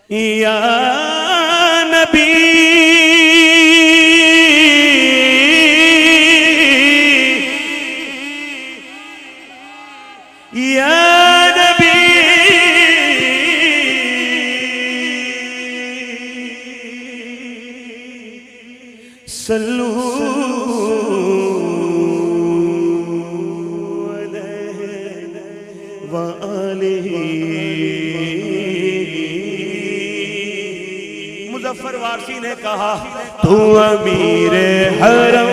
یا نبی یا نبی صلو مظفر وارسی نے کہا تو امیر حرم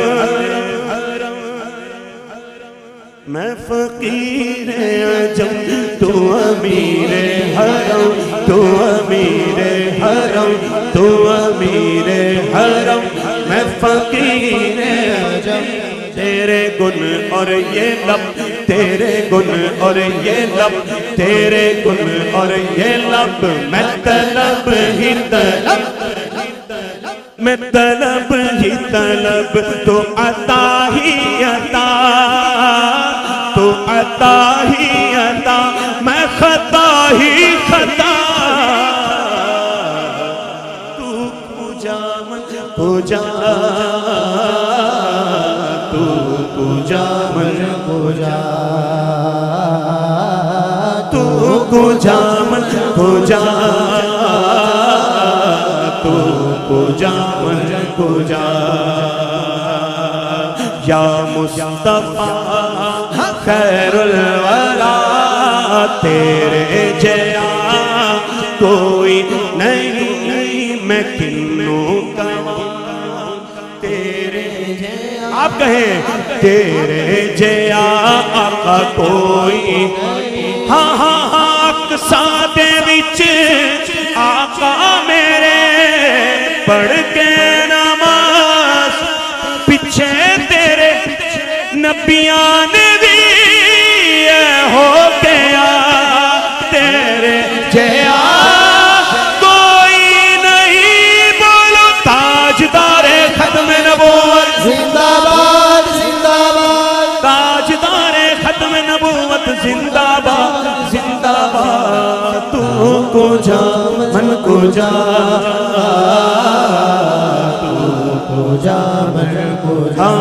میں فقیر عجم تو امیر حرم تو امیر حرم تو امیر حرم میں فقیر عجم تیرے گن اور یہ لب تیرے گن اور یہ لب تیرے گن اور یہ لب میں طلب ہی طلب میں طلب ہی طلب تو عطا ہی عطا تو عطا ہی عطا میں خطا ہی خطا تو پوجا من پوجا تو پوجا من پوجا تو پوجا من پوجا تو پوجا من پوجا یا مصطفیٰ خیر الورا تیرے جیا کوئی نہیں میں کنوں کا تیرے جیا آپ کہیں تیرے جیا آقا کوئی ہاں ہاں ہاں اقصا دے وچ آقا میرے پڑھ کے نماز پیچھے تیرے نبیان بھی ہو گیا تیرے جیا کوئی نہیں بولو تاجدار ختم نبوت زندہ باد زندہ باد تاجدار ختم نبوت زندہ باد زندہ باد تو کو جا من کو جا تو کو جا من کو جا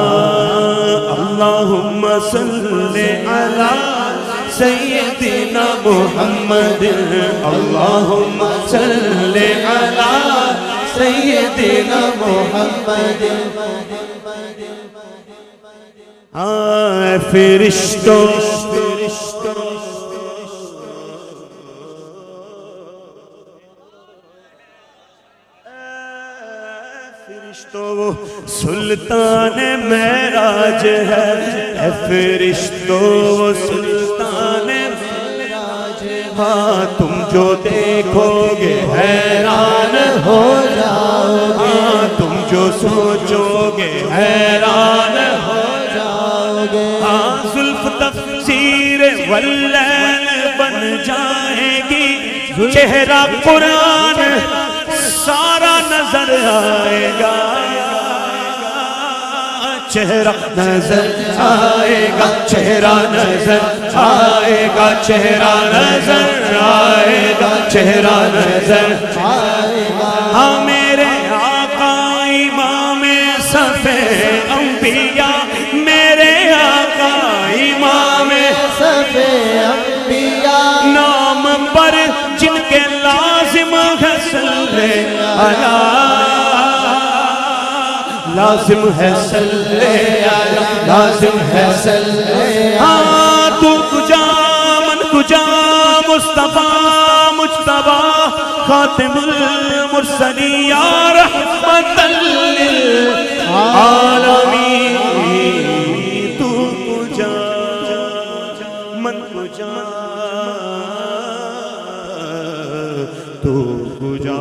اللہم صلی علی سیدنا محمد اللہم صلی علی سیدنا محمد فرشتوں فرشتوں سلطان معراج ہے اے فرشتوں سلطان معراج ہاں تم جو دیکھو گے حیران ہو جاؤ گے ہاں تم جو سوچو گے حیران ہو جاؤ گے ہاں زلف تفسیر واللیل بن جائے گی چہرہ قرآن سارا نظر آئے گا چہرہ نظر آئے گا چہرہ نظر آئے گا چہرہ نظر آئے گا چہرہ نظر آئے گا ہاں میرے آقا امام صفِ انبیاء میرے آقا امام صفِ انبیاء نام پر جن کے لازم ہے صلی علی لازم ہے صلی علی لازم ہے صلی ہاں تو کجا من کجا مصطفیٰ مجتبیٰ خاتم المرسلین یا رحمت للعالمین تو کجا من کجا تو کجا